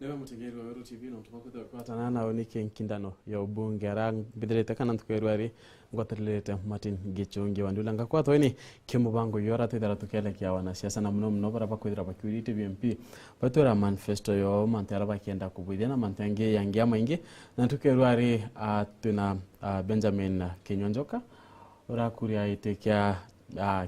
Leo mutegeri wa Weru TV no tumakuta kwatana na onike nkindano ya ubunge rang bidrete kana tukerwari ngotelete Martin Gichungi wandulanga kwa toini kimubango yora tetara tukele kya wana siasa na mno bara bakwira bakwirite BMP batora manifesto yo mantara bakienda kubudya na mantange yangi amaingi na tukerwari tuna Benjamin Kinyonjoka ora kuria itekya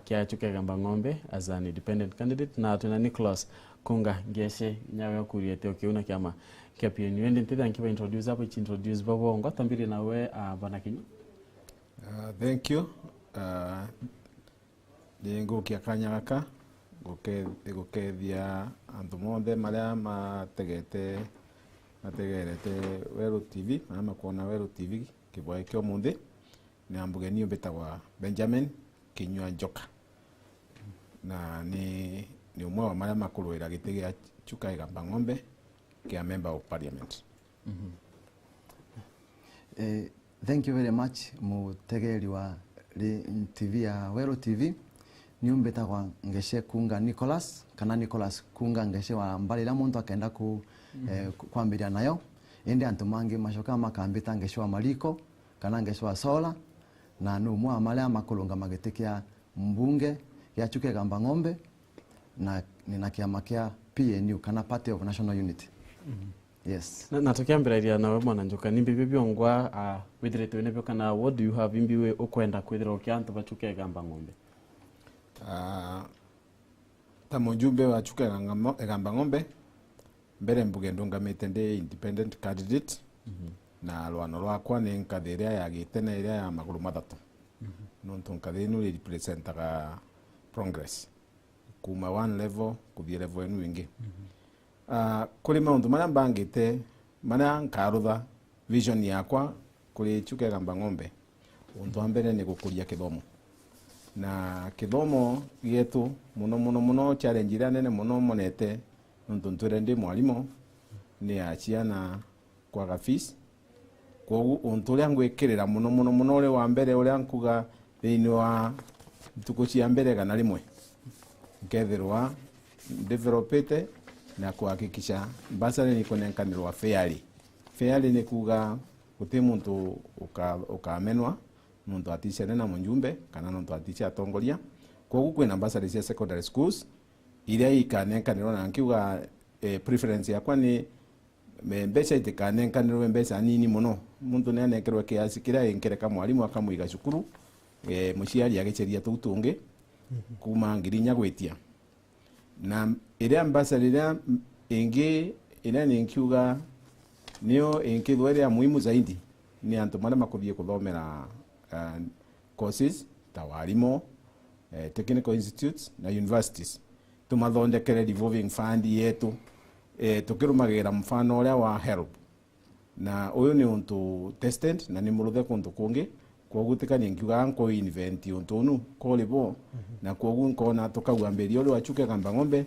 kya Chukegamba Ng'ombe as an independent candidate na tuna Nicholas Kunga Ngeshe nyawe kuriete okiuna kyama kya PNU ndi ntida nkiba introduce hapo introduce babo ngotambiri nawe bana Kinyo. Thank you. Dengo kya kanyaka gukethia andu mothe maria mategerete Weru TV maria kuona Weru TV kibwae kyo mundi ni ambugeni ubetagwa Benjamin Kinyonjoka na ni umwe wa maria makurwira giti gya Chukegamba Ng'ombe kya member of parliament. Thank you very much mutegeri wa TV ya Weru TV niumbetagwa Ngeshe Kunga Nicholas kana Nicholas Kunga Ngeshe wa mbalira muntu akenda kwambiria nayo indi antu mangi mashoka makambita Ngeshe wa Maliko kana Ngeshe wa Sola na numwe wa maria makulunga magitikia mbunge ya Chukegamba Ng'ombe na nina kiama kia PNU kana Party of National Unity. Yes. Na tukiambiraria nawe mwana Njoka nimbi bibyongwa withirite wene kana what do you have imbiwe ukwenda kwithira ukiantu bachukegamba Ng'ombe? Ta mujumbe wa Chukegamba Ng'ombe mbere mbuge ndungamite ndi independent candidate na rwano rwakwa ni nkathiria ya gitene iria ya maguru mathatu. Nontu nkathinu ri representaga progress kuma one level kuthie level enu ingi. Kuri maundu maria mbangite maria nkarutha vision yakwa kuri Chukegamba Ng'ombe untu wa mbere ni gukuria kithomo na kithomo gietu muno challenge ira nene muno monete nontu ntwire ndi mwalimu ni aciana kwaga fees kogu untu uria ngwikirira muno uri wa mbere uria nkuga thiini wa ntuku cia mbere kana rimwe nkethirwa developete na kuhakikisha basari ni konenkanirwa fairly ni kuga guti muntu ukamenwa muntu aticene na mujumbe kana muntu atice atongoria kogu kwina basari cia secondary schools iria ikanenkanirwa na nkiuga preference yakwa ni mbeca itikanenkanirwe mbeca nini muno muntu ni anekerwe kiasi kiria inkereka mwalimu akamuiga cukuru muciari agiceria tuu tungi kuma ngirinya gwitia na iria basari iria ingi ina ni nkiuga niyo inkithwa iria muhimu zaidi ni antu maria makuthie kuthomera courses ta warimu technical institutes na universities tumathondekere revolving fund yetu tukirumagira mfano uria wa HELB na uyu ni untu tested na ni muruthe kuntu kungi kogutika ni nkiuga nko invent untu nu kolibo na kogu nkona tukagwambiria uri wa Chukegamba Ng'ombe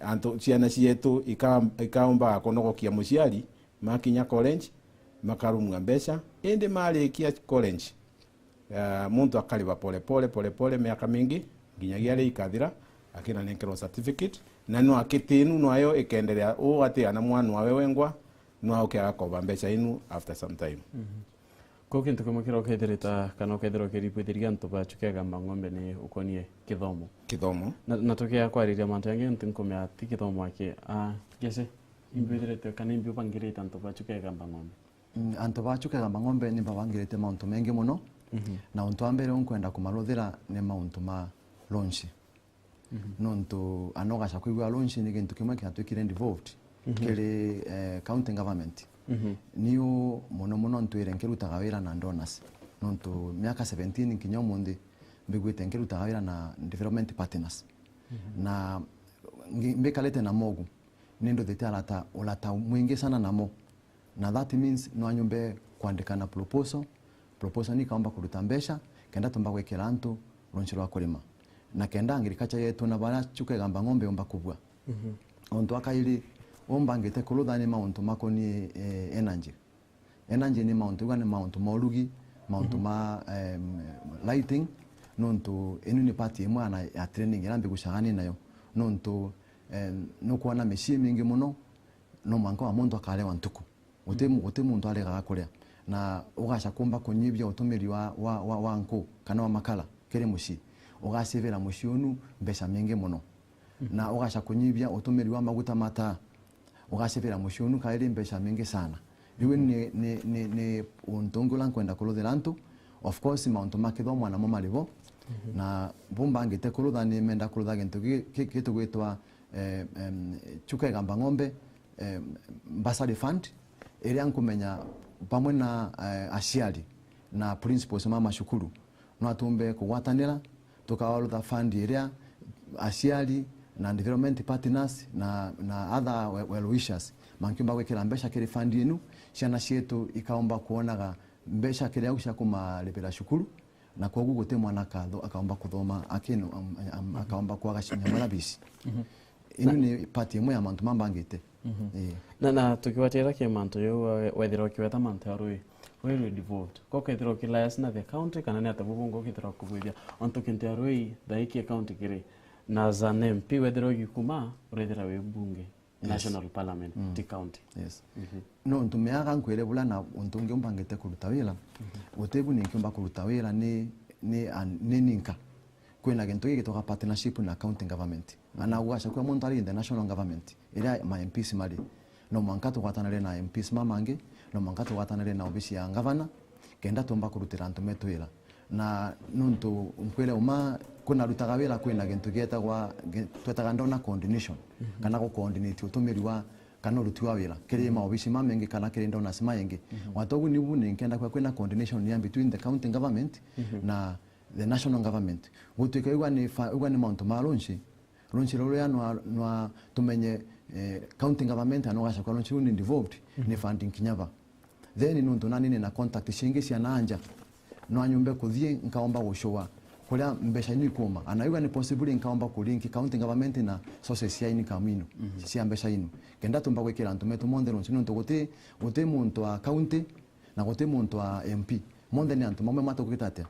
antu ciana cietu ikaomba kunogokia muciari makinya college makarumwa mbeca indi marikia college muntu akaliba pole miaka mingi nginyagia ri ikathira akina nenkero certificate na no akitinu nayo ikendelea ati ana mwana wawe wengwa no ukiakoba mbeca inu after some time. Kokintu kumukira ukethirita kana ukethira ukiripwithiria antu ba Chukegamba Ng'ombe ni ukonie kithomo na tukia kwariria mantu yangi ntinkomea ti kithomo ake Gese imbithirite kana imbi upangirite antu ba Chukegamba Ng'ombe? Antu ba Chukegamba Ng'ombe ni bavangirite mauntu mengi muno na untu ambere unkwenda kumaruthira ni mauntu ma launch nontu anogasha kuigwa launch ni gintu kimwe kiatwikire involved kiri county government niyo muno ntwire nkirutaga wira na donors nontu miaka 17 nkinya umundi mbigwite nkirutaga wira na development partners na mbekalete na mogu nindo thete ulata mwingi sana namo na that means no anyumbe kuandikana proposal ni kaomba kuruta mbeca kenda tumba gwekera antu ronchi rwa kurima na kenda agriculture yetu na bara Chukegamba Ng'ombe omba kubwa onto akairi omba ngete kuruthani mauntu makoni energy ni mauntu gani mauntu morugi mauntu ma lighting nontu enu ni party imwe ana ya training irambi gucagani nayo nontu no kuona machine mingi muno no mwanka wa muntu akalewa ntuku uti muntu alega kuria na ugasha kumba kunyibia utumiri wa nku kana wa makala kere mushi ugasivira mushiunu mbesha mingi muno na ugasha kunyibia utumiri wa maguta mata ugasivira mushiunu kairi mbesha mingi sana iwe ni untungu lan kwenda kuluthira antu of course mauntu makithomwa na mamalivo na bumba ngite kulutha ni menda kulutha gintu gitu gwitwa chuka igamba ng'ombe bursary fund iria nkumenya pamwe na aciari na principals ma mashukuru no atumbe kugwatanira tukawalutha fund iria aciari na development partners na other well wishers mankiumba gwikira mbesha kiri fund inu ciana cietu ikaomba kuonaga mbesha kiri au cia kumalipira shukuru na koguo guti mwana akaomba kuthoma akino akaomba kwaga cinyamara bisi ino ni party imwe ya mantu mambangite na tukiwatira ke mantu yo wethira kiweta mantu arui we devolved ko kethiro kilayas na the county kana ne atabubungo kithira kubwithia onto kinte arui daiki county kire na zanem pi wethira gikuma urethira we bunge national parliament ti county yes no ntumeaga nkwire bula na untunge umbangite kuruta wira utebu ni kiumba kuruta wira ni ninka kwina gintu gitoka partnership na county government ana ugasha kwa muntu ari in the national government ira ma MPs mali no mankato gwatanare na MPs mamangi no mankato gwatanare na obisi ya governor kenda tumba kurutira ntumeto wira na nuntu nkwire uma kuna rutaga wira kwina gintu gietagwa twetaga ndona coordination kana go coordinate utumiri wa kana ruti wa wira kiri ma obisi mamengi kana kiri ndona sima yengi watogu ni bune nkenda kwa kwina coordination ya between the county government na the national government gutuika igwa ni mount malonchi lonchi lolo ya no tumenye county government anogasha kwa lonchi ni devolved ni funding kinyava then nuntu nani na contact shingi cia nanja no anyumbe kuthie nkaomba gushowa kuria mbesha ni kuma anaiwa ni possible nkaomba kulinki county government na sources ya ini kamino cia mbesha ino kenda tumba gwikira ntumeto monde lonchi nuntu guti muntu wa county na guti muntu wa MP monde ni antu mamwe matokugitate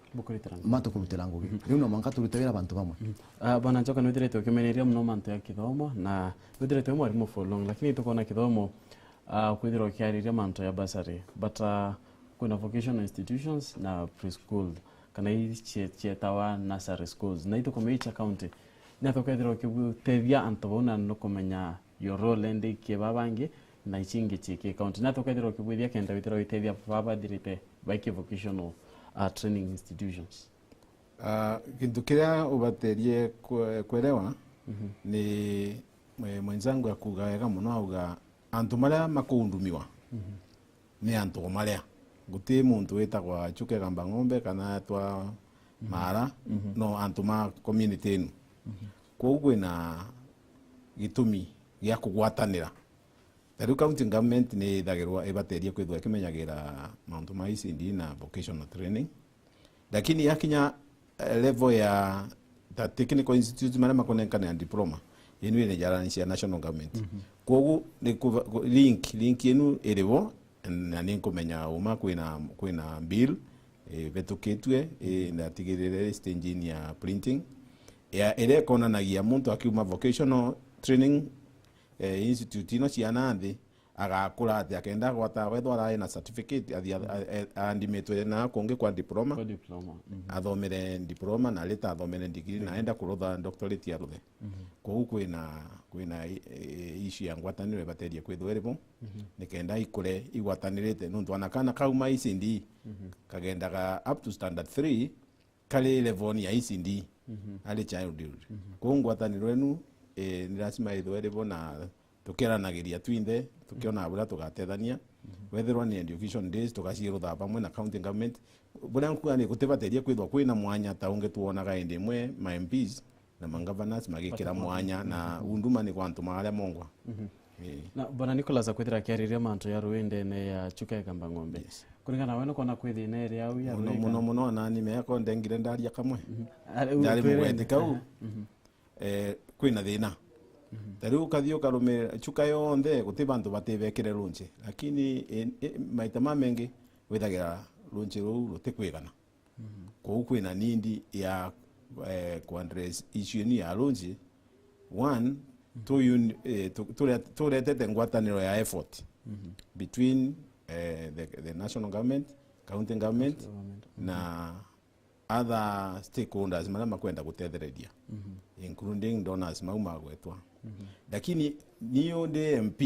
matokurutira ngugi riu no manka turutira abantu bamwe bana njoka nwitirete ukimeneria muno mantu ya kithomo na nwitirete mwarimu for long lakini tukona kithomo kwithira ukiariria mantu ya bursary but kuna vocational institutions na preschool kana ichietawa nursery schools na itukomeicha county na tukethira ukitethia antu bona no kumenya your role ende kibabangi na ichingi chiki county na tukethira ukibwithia kenda witira witethia baba dirite by vocational training institutions kintu kiria ubaterie kwelewa ni mwenzangu akuga wega muno auga antu maria makundumiwa ni antu maria guti muntu wetagwa chuke gamba ng'ombe kana twa mara no antu ma community inu koguo na gitumi gia kugwatanira Tariu county government ni thagirwa ibaterie kwithwa kimenyagira maundu ma ICD na vocational training lakini yakinya level ya the technical institute maria makonenkana ya diploma inu ni jarani cia national government koguo ni link inu iriwo na ni kumenya uma kwina bill betuketwe na tigirire stage ya printing ya ere konanagia muntu akiuma vocational training institute ino ciana nthi agakura ati akenda gwata wethwa na certificate andimetwe na kungi kwa diploma athomere diploma na leta athomere degree na enda kurutha doctorate ya ruthe koguo kwina issue ya ngwataniro ibaterie kwithwerivo nikenda ikure igwatanirite nuntu anakana kauma ICD kagendaga up to standard 3 kali level ya ICD ali childhood koguo ngwataniro enu ni lazima ithwerivo na tukiranagiria twinde tukiona bura tugatethania wethirwa ni education days tukacirutha pamwe na county government bura nkuga ni gutibateria kwithwa kwina mwanya ta unge tuonaga indi mwe ma MPs na governors magikira mwanya na unduma ni kwantu maria mongwa na bwana Nicholas akwithira kiariria mantu ya ruinde ne ya chuka gamba ng'ombe kuringana wenu kona kwithina iri au ya muno na ni meko ndengire ndaria kamwe ndari mwete kau kwina thina tariu kathio karume chuka yonthe guti bantu batibekire runche lakini maita mamengi withagira runche ru rutikwigana koguo kwina nindi ya ku address issue ni ya runche one turetete ngwataniro ya effort between the national government, county government na other stakeholders maria makwenda gutethereria including donors mau magwetwa. Lakini niyo ndi MP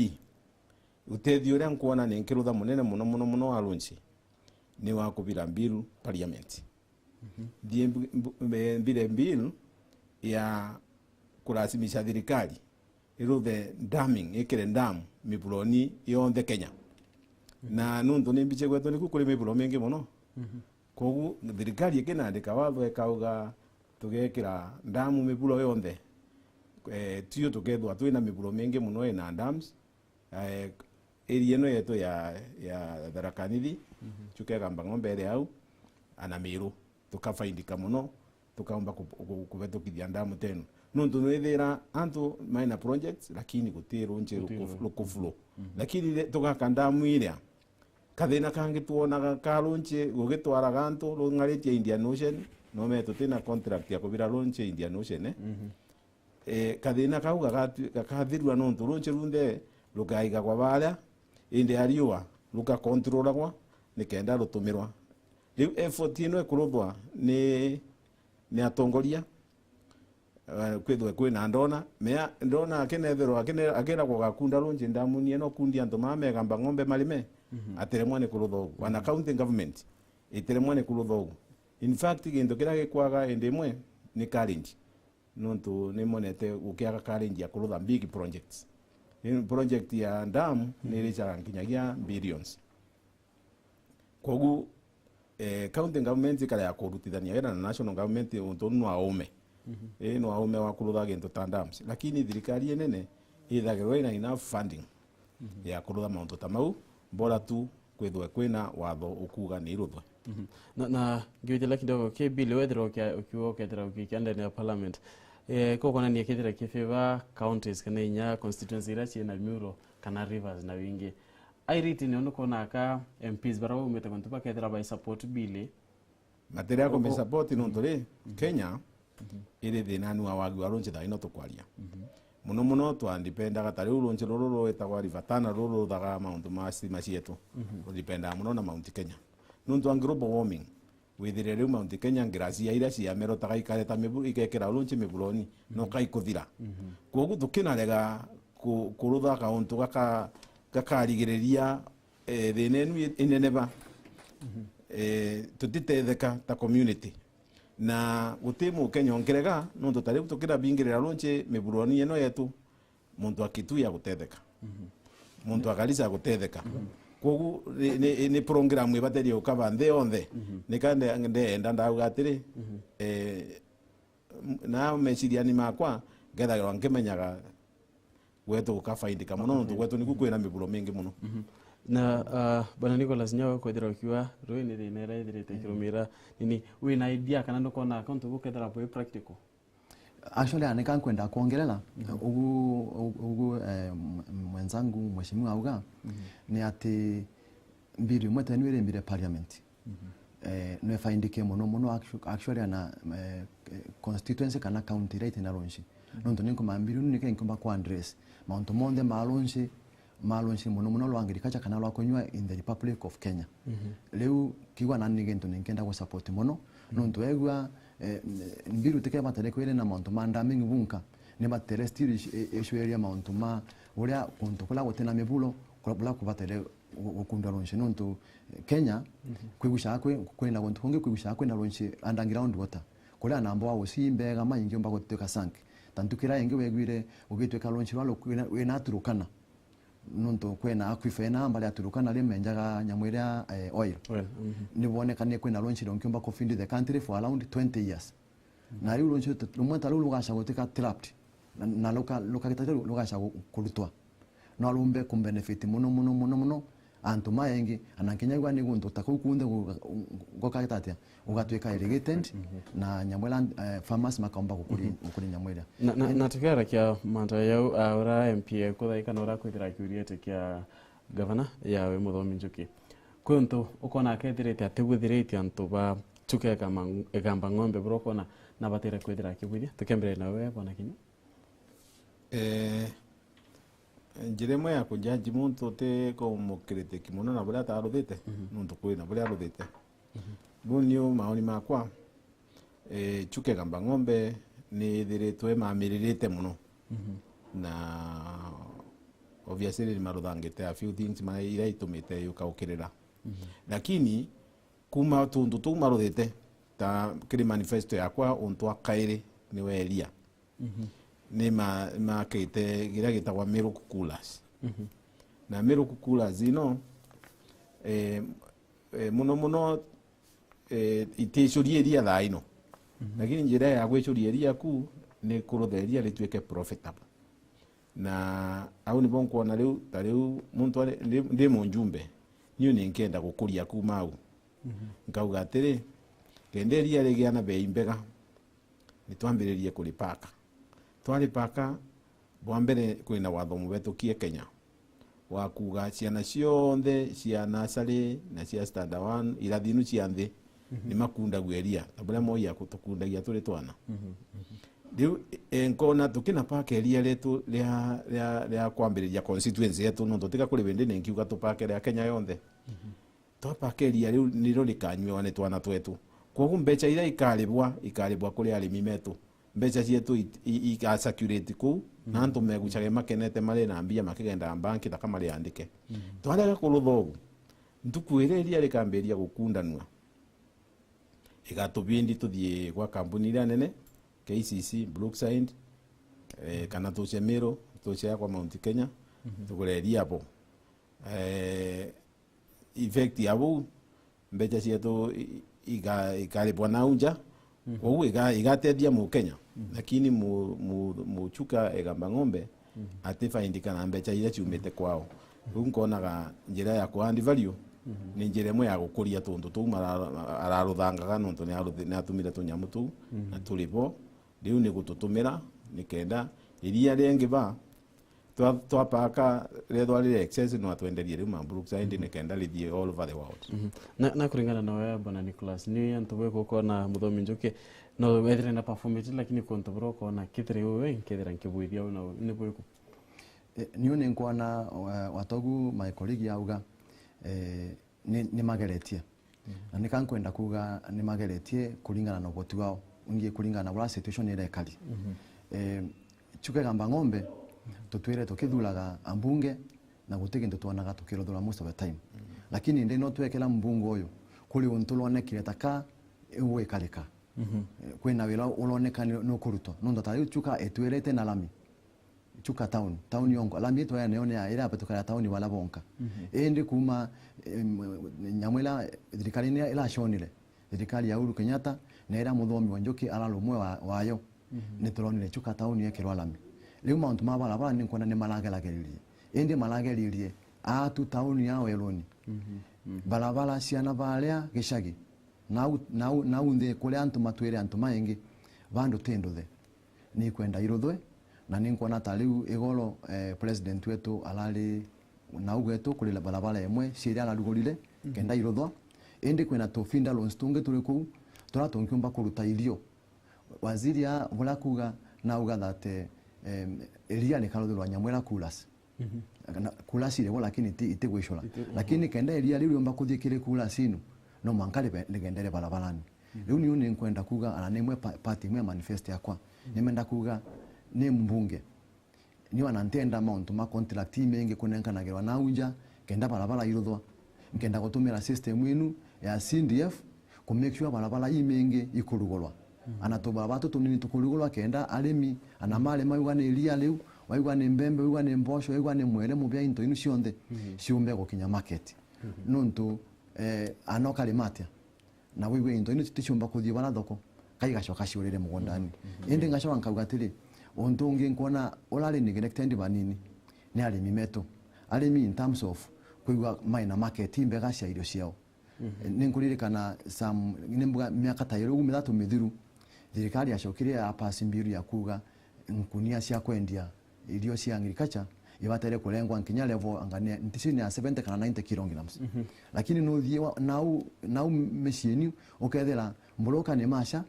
utethio uria nkuona ni nkirutha munene muno wa lunch ni wa kubira bill parliament. Mbire bill ya kurasimisha thirikari iruthe damming ikire dam mibuloni yonthe Kenya. Na nundu ni mbiche gwetu ni kukuri mibulo mingi muno. Kogu thirikari ikinandika watho ekauga tugekira damu mibulo yonthe. Tuyo tukethwa twina mibulo mingi muno ina dams. Area no yetu ya Tharaka Nithi Chukegamba ng'ombe ere au ana Miru tukafaindika muno tukaomba kubetukithia damu tenu. Nundu nwithira antu minor projects lakini gutiru nje lukuflo. Lakini tugaka damu iria kathina kangi tuonaga karunche gugitwara gantu rungaritie Indian Ocean no meto tina contract ya kubira runche Indian Ocean kathina kau gakathirwa nundu runche runde lugaiga kwa baria inde ariwa luka controlagwa nikenda rutumirwa. Riu effort ino ekuruthwa ni atongoria kwithwe kwina ndona mea ndona akenetherwa akera gugakunda runche ndamuni eno kundi antu mamegamba ng'ombe marime ateremwa ni kurutho wana county government iteremwa ni kurutho. In fact gintu kira gikwaga inde imwe ni challenge nuntu ni monete ukiaga challenge ya kurutha big projects. Project ya dam ni richa nginyagia billions. Kogu county government ikara ya kurutithania wera na national government untu no aume no aume wa kurutha gintu ta dams. Lakini thirikari nene ithagirwa ina enough funding ya kurutha mauntu ta mau bora tu kwithwe kwina watho ukuga ni iruthwe. Na ngijela kidogo ke bill wethero ukiwa ukethera ukikianda ni parliament kokona ni ekethera kifeva counties kana inya constituency ira china Muro kana Rivers na wingi airiti ni ono kona ka MPs barawo umete kontu pakethera by support bill materia ko me support nonto Kenya iri thinanu wa wagi wa runche thaino tukwaria muno twandipenda gatari urunche ruru etagwa rivatana ruru daga mauntu macietu rudipenda muno na Mount Kenya nuntu ang global warming withire riu Mount Kenya ngiracia ira cia mero tagaikareta miburu ikekera urunche mibuloni no kaikuthira kogu tukinarega kurutha kauntu gakarigiriria thinenu ineneba tutitetheka ta community na gutimu Kenya ongerega nundu tari tukira bingirira runche mibuloni eno yetu muntu akituya gutetheka muntu akalisa gutetheka kogu ni program ibateri ukaba nde onthe nikande enda ndauga atiri na meciriani makwa ngethagira nkimenyaga gwetu gukafaindika muno nundu gwetu niku kwina mibulo mingi muno. Na bana Nicholas nyawe kwethira ukiwa roini rinera ithirite kirumira nini wina idea kana ndukona account gukethera boy practical. Actually anika kwenda kuongelela ugu mwenzangu mheshimiwa auga ni ati mbiri mwete niwire mbire parliament no faindike muno actually ana constituency kana county right na ronshi nonto ninko mambiri nike nkomba kwa address mount monde malonshi muno lwangirikacha kana lwakunywa in the Republic of Kenya. Leo kiwa nani gento ninkenda kwa support muno nonto egwa mbiru teke matale kwele na mount manda mingi bunka ne batele stili eshweria mount ma uria kontokola gotena mebulo kulabula kubatele okunda lonshi nonto Kenya kwigusha kwe kwenda gonto konge kwigusha kwe na lonshi underground water kula nambo awo simbega mayingi omba goteka sank tantukira yenge wegwire ugitweka lonshi lwalo wena turukana nuntu kwena akwifena mbali aturukana limenjaga nyamwira oil nibonekane kwena launch lonkiomba ko feed the country for around 20 years na riu launch lumwenta lu lugasha goteka trapped na loka kitatu lugasha kulutwa no lumbe kum benefit muno antu mayengi anakinyagwa ni guntu takukunde gokagitatia ugatweka irrigated na nyamwela farmers makaomba kukuri nyamwela na tukera kia manta yau ora MP kuthaika na ora kwithira kiuriete kia governor yawe Muthomi Njuki kuntu ukona akethirite atigwithirite antu ba tukeka egamba ng'ombe brokona na batire kwithira kibwithia tukembere nawe bona kinya njira imwe ya kujaji muntu te kumukritik muno na buria ataruthite nuntu kwina buria aruthite riu niu maoni makwa Chuke Gamba Ng'ombe ni thiritwe mamiririte muno na obviously ni maruthangite a few things iria itumite yukaukirira lakini kuma tundu tu maruthite ta kiri manifesto yakwa untu akairi ni weria ni makite gira gitagwa Miracle Coolers na Miracle Coolers ino muno iticurie ria thaino lakini njira ya gwicuria ria ku ni kurutheria rituike profitable na au ni bonko na riu muntu ndi munjumbe niyo ninkenda gukuria kuma au nkauga atiri kende ria rigia na bei mbega nitwambiririe kulipaka twalipaka bwambere kwina watho mubetukie Kenya wa kuga ciana cionthe cia nasari na cia standard 1 irathinu cia nthi ni makunda gweria tabula moya kutukundagia tuli twana riu enkona tukina pake ria letu ria kwambiriria constituency yetu no tutika kuri bende nenkiuga tupake ria Kenya yonthe twapake ria riu niro likanywa ne twana twetu koguo mbeca ira ikaribwa kuri arimi metu mbeca cietu ikasacurate ku na antu megucage makenete mari na mbia makigenda banki ta kama riandike twarega kuruthogu ntukwire ria rikamberia gukundanwa igatubindi tuthie gwa kampuni ria nene KCC Brookside kana tuce Miro tuce kwa Mount Kenya tukureria hapo effect yabo mbeca cietu ikaribwa na unja koguo igateithia mu Kenya lakini mu Chuka Gamba Ng'ombe atifaindikana mbeca iria ciumite kwao riu nkonaga njira ya ku add value ni njira imwe ya gukuria tundu tu araruthangaga nontu ni atumire tunyamu tu na tulipo riu ni gututumira nikenda iria rengi ba twapaka rethwa rire excess no atwenderie riu ma Brookside nikenda rithie all over the world na kuringana na wewe bwana Nicholas ni antu we gukona muthomi njuke no wethire na performance lakini konto bro kona kithire wewe nkethira nkibuithia una ni bwiku niyo ni nkwana watogu my colleague auga ni mageretie na nikankwenda kuga ni mageretie kuringana na uboti wao ungie kuringana na situation ile kali Chuka Gamba Ng'ombe tutwire tukithulaga ambunge na gutigi ntutwanaga tukirothora most of the time lakini ndi no twekela mbungo uyu kuri untu lonekire taka ewe kalika kwina wira uloneka no kurutwa no ndata Chuka etwirete na lami Chuka town yongo lami to ya neone ya ira apatukara town wala bonka ndi kuma nyamwela thirikari ni ila shonile thirikari ya Uhuru Kenyatta na ira muthomi wa njuki alalumwe wayo ni turonire Chuka town yekirwa lami riu mauntu ma barabara ni nkona ni malagelageririe ndi malagerie atu town ya weloni barabara ciana baria gicagi na unde kule antu matwire antu maingi bandu tinduthe ni kwenda iruthwe na ni nkona ta riu igoro president wetu alali na ugwetu kuri barabara imwe ciria ararugurire kenda iruthwa ndi kwina tufinda loans tungi turi ku turatungiumba kuruta irio waziri ya burakuga na uga that elia ni karuthwa nyamwera Coolers Coolers ile lakini itigwishora lakini kenda elia riu yomba kuthie kire Coolers inu no mankale legendere barabarani riu ni nkwenda kuga ana nemwe party mwe manifesto yakwa nimenda kuga ni mbunge ni wanantenda mount ma contract mengi kunenkanagirwa na unja kenda barabara iruthwa nkenda gutumira system inu ya CDF ku make sure barabara imengi ikurugorwa anatobara batu tunini tukurugorwa kenda arimi anamale mayuga ni iria riu waigwa ni mbembe waigwa ni mbosho waigwa ni mwere mubya into inu cionthe ciumbe gukinya market nuntu anoka limatia na waigwa into inu ticiumba kuthie bara thoko kaigacoka ciurire mugundani indi ngacoka nkauga atiri untu ungi nkona ulali neglected banini ni arimi metu arimi in terms of kuigwa maina market mbega cia irio ciao ninkuririkana some nimbuga miaka ta iru mithatu mithiru thirikari yacokire ya pass bill ya kuga nkunia cia kwendia irio cia agriculture ibatere kurengwa nkinya level angania ntisini ya 70 kana 90 kilograms lakini no thie nau mecieni ukethera mburoka ni masha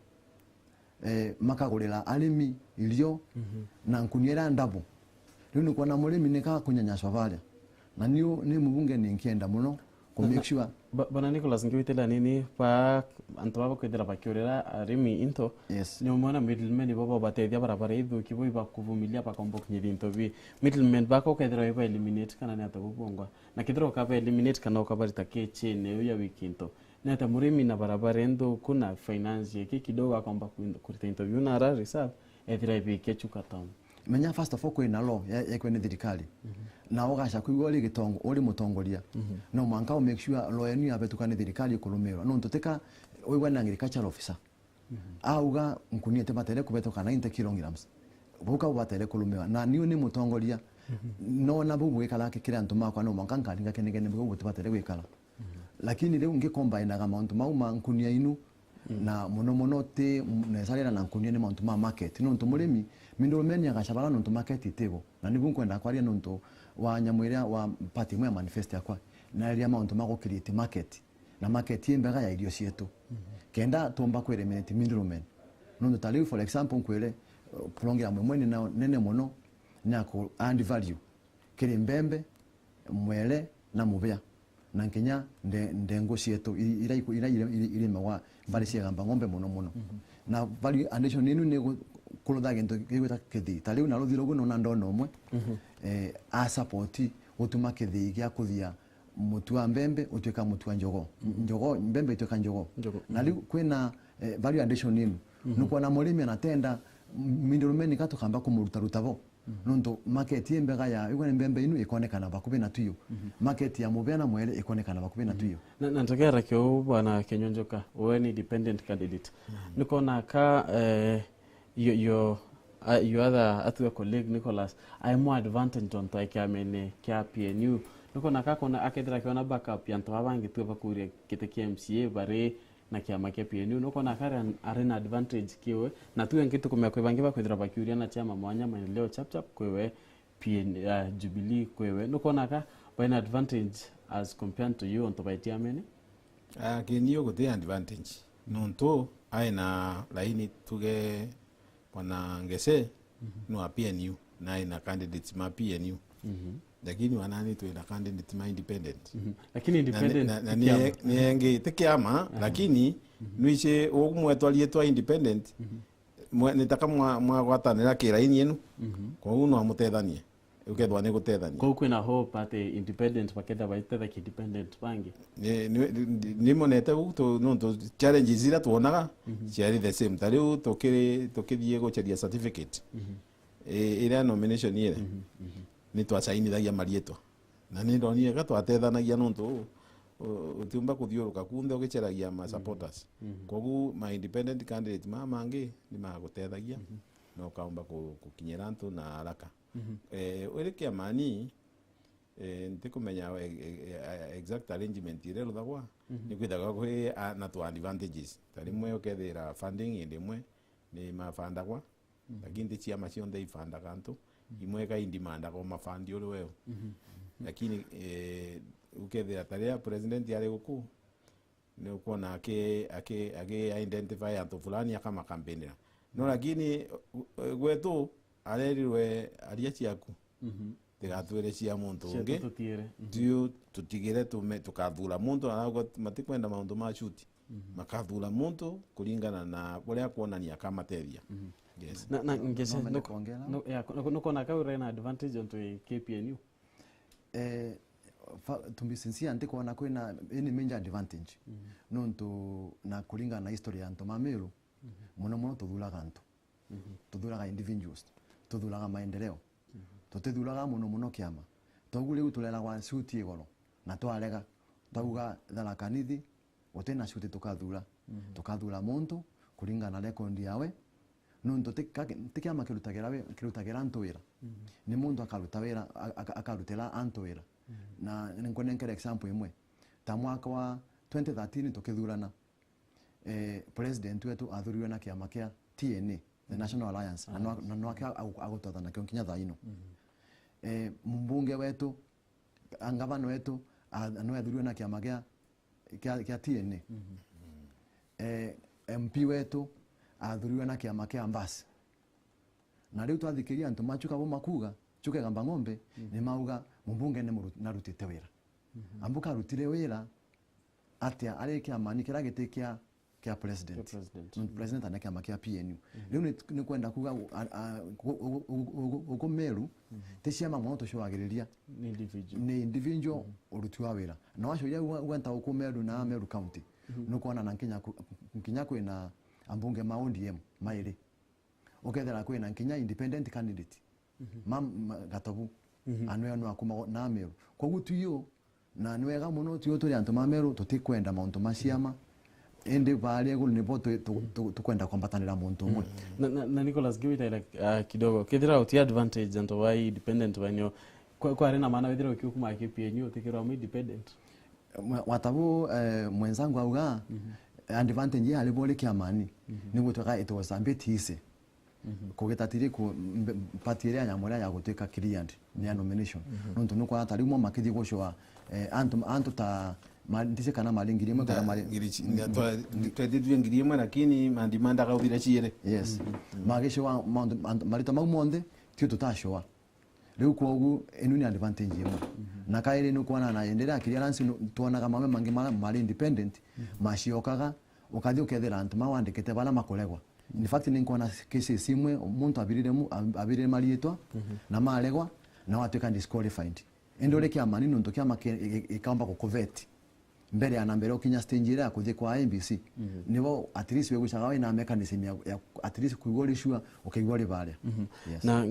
makagurira arimi irio na nkuniera ndabu riu ni kuona murimi ni ka kunyanyaswa varia na ni mubunge ni nkienda muno ku make sure bana Nicholas ngiwitela nini pa antu baba kwethera bakiurira arimi into yes ni umona middlemen baba batethia barabara ithu kibo iba kuvumilia pakombo kinyiri into bi middlemen bako kwethera iba eliminate kana ni atakubongwa na kithiro ka eliminate kana ukabarita kechene ya wikinto na hata murimi na barabara endo kuna finance yake kidogo akomba kurita interview na ara reserve ethira ibi kechuka town menya first of all kwina law yakwe ni thirikari na ogasha kuigwa ri gitongo uri mutongoria no manka o make sure law yenu yabetukane thirikari kulumira no ntuteka oigwa na agriculture officer auga nkunie te batele kubetoka 90 kilograms buka batele kulumira na niyo ni mutongoria no na bubu ikala kikira ntuma kwa no manka nkaringa kenegene bubu batele gwikala lakini leo ngicombine ga mount mauma nkunia inu na mono te nesalira na nkunia ni mount ma market no ntumurimi mindoromeni agashabara no market itego na nibu nkwenda kwaria no nto wa nyamwira wa party mwe manifest yakwa na ria mount ma create market na market yembega ya irio cietu kenda tomba kwere minute mindoromeni no ntaliu for example kwere prolongira mwene na nene mono nyako and value kiri mbembe mwele na mubea na nkenya ndengo cietu ira mawa bari ciagamba ng'ombe muno na value addition ninu ni kulotha gento gigwita kithi taliu na ruthiro guno na ndono mwe a support gutuma kithi gya kuthia mutu wa mbembe utweka mutu wa njogo mbembe itweka njogo na liu kwina value addition ninu nuko na murimi anatenda mindoromeni katukamba kumuruta rutavo nonto market yembega ya igwa mbembe inu ikonekana bakubi na tuyo market ya mubena mwele ikonekana bakubi na tuyo na ntokera kyo bwana Kenyonjoka we ni dependent candidate niko na ka your other atu colleague Nicholas I more advantage on to kamene kya PNU niko na ka kona akedra kyo na backup yanto abangi tu bakuria kite MCA bare na kiama kia PNU nuko na kare arena advantage kiwe na tuwe nkitu kumea kwe bangiba kwedra bakiuria na chama mwanya maendeleo chap kwewe Jubilee kwewe nuko na ka by advantage as compared to you on to by tiamene kinio gote advantage nonto aina laini tuge wana ngese no PNU na ina candidates ma PNU lakini wanani tu ina candidate ma independent lakini independent ni enge tekiama lakini nuiche ogumwetwalie twa independent nitaka mwawatanira kiraini yenu kwa uno amutethanie ukethwa ni gutethania kwa kwina hope at independent pakenda baithetha ki independent bangi ni monete uto no to challenges ira tuonaga ciari the same tariu tokithie gucheria certificate ira nomination ire ni twacainithagia marietwa na ni ndonire ga twatethanagia nontu utumba kuthiuruka kunthe ugicheragia ma supporters kogu ma independent candidate mangi ni magutethagia no kaomba kukinyira antu na haraka uri kiamani ndikumenya exact arrangement ire ruthagwa ni kwithaga kwi na tu advantages tarimwe ukethira funding indimwe ni mafandagwa lakini tichiama cionthe ifandaga antu imwe ka indimanda ko mafandi uri weo lakini ukethira taria president yari guku ni ukona ake identify antu fulani akama campaignera no lakini gwetu arerirwe aria ciaku tigatwire cia muntu ungi tiu tutigire tukathura muntu arago matikwenda maundu ma shuti makathura muntu kuringana na uria kuonania kamatethia yes na ngese no na kaura na advantage onto KPNU to be sincere ndikuona kwina any major advantage nonto na kuringana na history ya ntoma meru muno tuthuraga antu tuthuraga individuals tuthuraga maendeleo tutithuraga muno kiama togu riu tureragwa shuti igoro na twarega tauga tharakanithi utena shuti tukathura muntu kuringana record yawe nonto tikiama kirutagira antu wira ni muntu akarutira antu wira na nkonenkera example imwe ta mwaka wa 2013 tukithurana president wetu athuriwe na kiama kia TNA the National Alliance na nwake agotothana kio kinya thaino mbunge wetu angavano wetu anwe athuriwe na kiama kia TNA MP wetu athuriwe na kiama kia Mbasi na riu twathikiria antu machuka bo makuga chuke gamba ng'ombe ni mauga mumbunge ne narutite wira ambuka rutire wira atia ari kiama kira gitikia kia president president ana kiama kia PNU riu ni kwenda kuga uko Meru teciama moto shwagiriria ni individual uruti wa wira na wacho ya gwenta uko Meru na Meru county nukuona na Kinya kwina ambunge ma ODM mairi ukethera kwina Kinya independent candidate gatobu anwe anu akuma na Meru koguo tuyo na nwega muno tuyo turi antu ma Meru tutikwenda mauntu maciama ende bali egulu nipo tukwenda kwambatanira muntu umwe na Nicholas give it like kidogo kethira uti advantage anto wa independent wanyo kwa arena maana wethira ukikuma KPNU utikira mu independent watabu mwenzangu auga advantage ya alibole kiamani ningo toka it was a bit easy kugetatiri ku patire ya nyamura ya guteka client ni nomination nuntu nuko atari mo makidi goshoa antu ta ndise kana malingiri mo kana malingiri twedidwe ngiri mo lakini mandimanda ka ubira chire yes magesho wa marita mamonde tio tutashoa leo kogu enuni advantage yemo na kaire nuko na endelea clearance tuona kama mangi mali independent mashiokaga ukathi ukethera antu mawandikite bala makolegwa in fact ni nkona kesi simwe umuntu abirire malietwa na malegwa na watu kan disqualified endole kia manino ndo kia ikamba ko covet mbere ya nambere okinya stage ya kuthi kwa MBC nibo at least we gushagawe na mechanism ya at least kuigole shua ukaigole bale na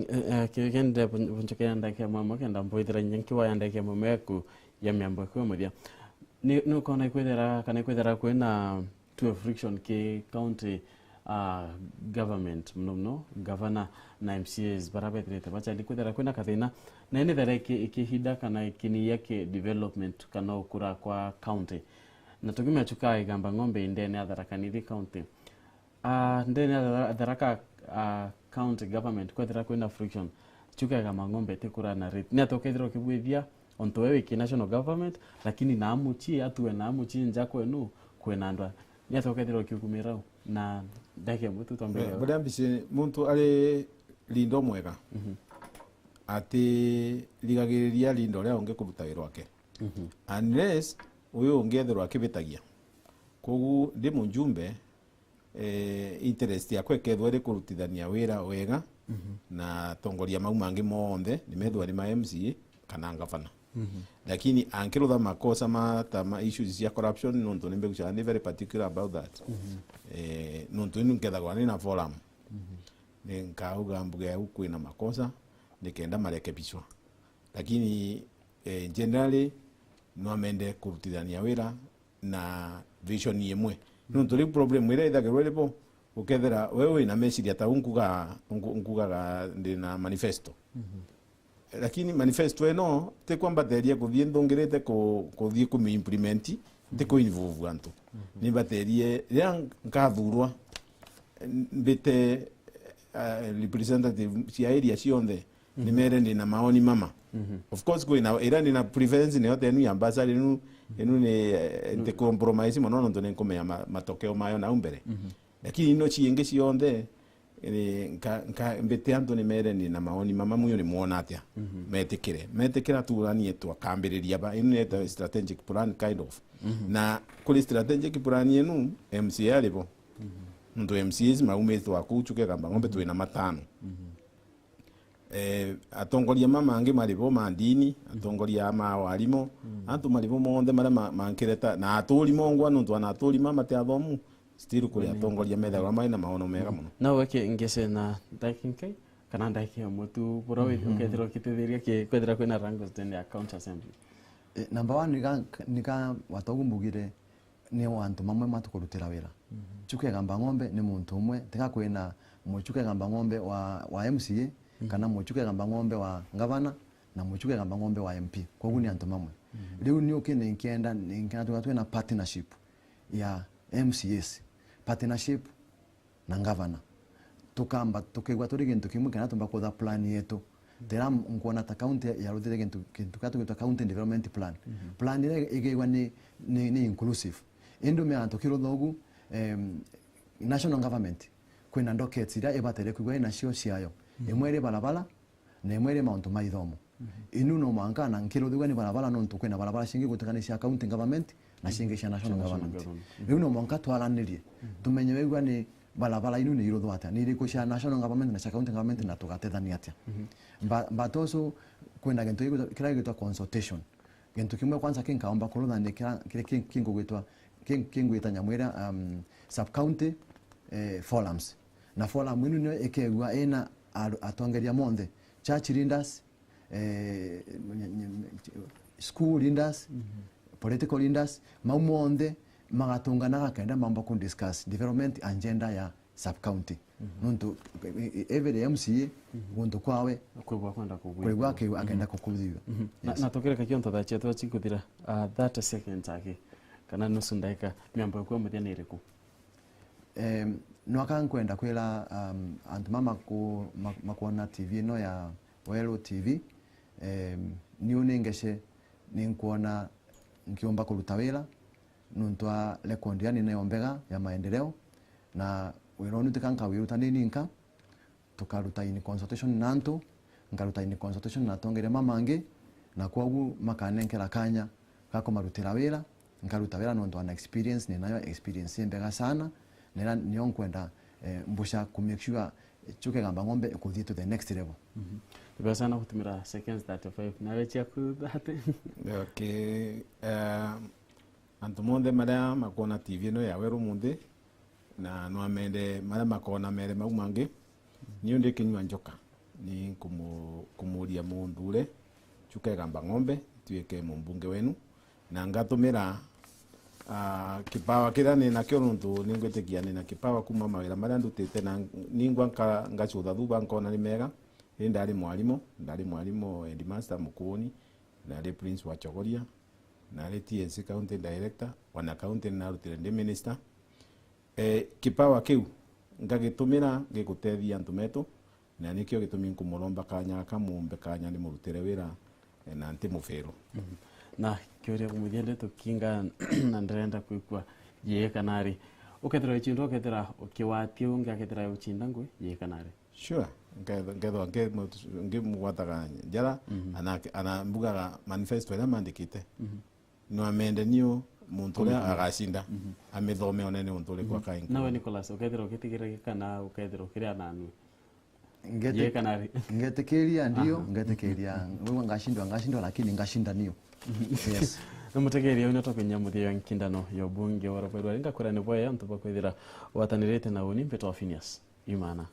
kende bunchoke ndake mama kenda mboithira nyanki wa ndake mameku ya miambo kwa mudia ni kona ikwethera kana ikwethera kwena to friction ke county government mno governor na MCAs barabetrete bacha likwethera kwena kathina na ene thera ikihida kana ikini yake development kana ukura kwa county na tugime chuka igamba ng'ombe indene atharakaniri county ndene atharaka county government kwethera kwena friction chuka igamba ng'ombe tekura na rate ni atokethira kibwithia onto wewe ki national government lakini na amuchi atuwe na amuchi nja kwenu kwena ndwa ni atokethira kikumira na ndake mutu tombele bali ambise muntu ale lindo mwega ati ligagiriria lindo ria unge kuruta wira wake unless uyu ungetherwa akibitagia kogu ndi munjumbe interest ya kwekethwa ri kurutithania wira wega na tongoria mau mangi monthe ni methwa ni ma MCA kana ngavana lakini ankirutha makosa ma issues cia corruption nonto nimbe kucha ni very particular about that nonto nkethagwa ni na forum ni nkauga mbuge huku na makosa nikenda marekebishwa lakini generally no amende kurutithania wira na vision yemwe nonto ri problem ira ithagirwe ripo ukethera wewe na message ata unkuga ndina manifesto lakini manifesto eno te kwamba teria kuthie ndongirete kuthie ku implement te ku involve antu ni baterie ria nkathurwa mbite representative cia area cionthe ni mere ndi na maoni mama of course go ina ira ni na prevents ni yote ni ambassador enu ni te compromise mono ndo nkomea matokeo mayo na umbere lakini no chienge cionthe nka mbete antu ni mere ni na maoni mama muyo ni muona atia metikira turanie twakambiriria ba inu ni strategic plan kind of na kuli strategic plan yenu MCA alipo ndo MCAs maumethwa kuchuke gamba ng'ombe twina matano atongoria mama ange malipo mandini atongoria ama walimo antu malipo monde mara mankireta na aturi mongwa ndo ana aturi mama te athomu still kuli atongoria metha wa mai na maono mega muno na weke ngese na dakinkai kana ndake mutu burawe ukethira kitithiria ki kwethira kwina rangos tene account assembly number 1 nika watagumbugire ni wantu mamwe matukurutira wira chuke gamba ng'ombe ni muntu umwe tika kwina muchuke gamba ng'ombe wa MCA kana muchuke gamba ng'ombe wa ngavana na muchuke gamba ng'ombe wa MP kogu ni antu mamwe riu ni ukene nkienda tukatwena partnership ya MCAs partnership na ngavana tukamba tukigwa turi gintu kimwe kana tumba kutha plan yetu tera ngona ta county ya ruthire gintu katu gitwa county development plan plan ile igegwa ni inclusive endo me anto kiro thogu national government kwina ndockets iria ibatere kwigwa inacio ciayo imwe ri barabara na imwe ri mauntu ma ithomo inu no mwanga na nkiro thigwa ni barabara no ntu kwina barabara cingi gutukana cia county government na cingi cia national government riu no mwanga twaranirie tumenye wigwa ni barabara inu ni iruthu atia ni iriku cia national government na cia county government na tugatethania atia but also kwina gintu kira gitwa consultation gintu kimwe kwanza kinkaomba kuruthania kira kingugwitwa kingwita nyamwira sub county forums na forum inu ni ikegwa ina atongeria monthe church leaders school leaders political leaders maumonthe magatungana gakenda mambo ku discuss development agenda ya sub county nuntu every MCA guntu kwawe kwigwa kwenda kwigwa ke akenda kukuthira na tokere kakionto tha chetu chikuthira 30 seconds ake kana nusu ndaika miambo kwa muthia iriku no akankwenda kwira antu mama makuona TV no ya Welo TV ni unengeshe ninkuona nkiomba kuruta wira nuntwa record yani nayombega ya maendeleo na wira onu tikanka wiruta ninka tukaruta ini consultation nanto ngaruta ini consultation na tongere mamange na kwagu makanenkera kanya kako marutira wira ngaruta wira nuntu ana experience ni nayo experience mbega sana nera niyo nkwenda mbusha ku make sure chuke gamba ngombe kuthie to the next level Tubasa na kutumira seconds 35 na wecha ku 30 okay antu monde maria makona TV no ya Wero munde na no amende maria makona mere maumange niyo ndi kinywa njoka ni kumuria mundure chuke gamba ngombe tuike mumbunge wenu na ngatumira kipawa kira ni nakio nuntu ningwitikia ni na kipawa kuma mawira maria ndutite na ningwa ngachutha thuba nkona ni mega ndari mwalimu headmaster Mukuoni ndari prince wa Chogoria ndari TNC county director wana county na rutire ndi minister kipawa kiu ngagitumira gigutethia antu metu na nikio gitumi nkumuromba kanya kamumbe kanya ni murutire wira na nti mufero na kiuria kumuthia tukinga na ndrenda kwikwa ye kanari ukethira ichindo ukethira ukiwatia ungakethira uchinda ngwe ye kanari sure ngetho ngimugwataga njara ana mbugaga manifesto ira mandikite no amende niyo muntu ria agacinda amithome onene muntu uri kwa kainga nawe Nicholas ukethira ukitigira kana ukethira ukiria nanu ngetikiria ndio ngetikiria wewe ngashindwa lakini ngashinda niyo yes numutegeria uno tokenya muthia nkindano yo bunge wa Rwanda ngakora ni boya ntuba kwithira watanirite na uni mpeto Phineas Imana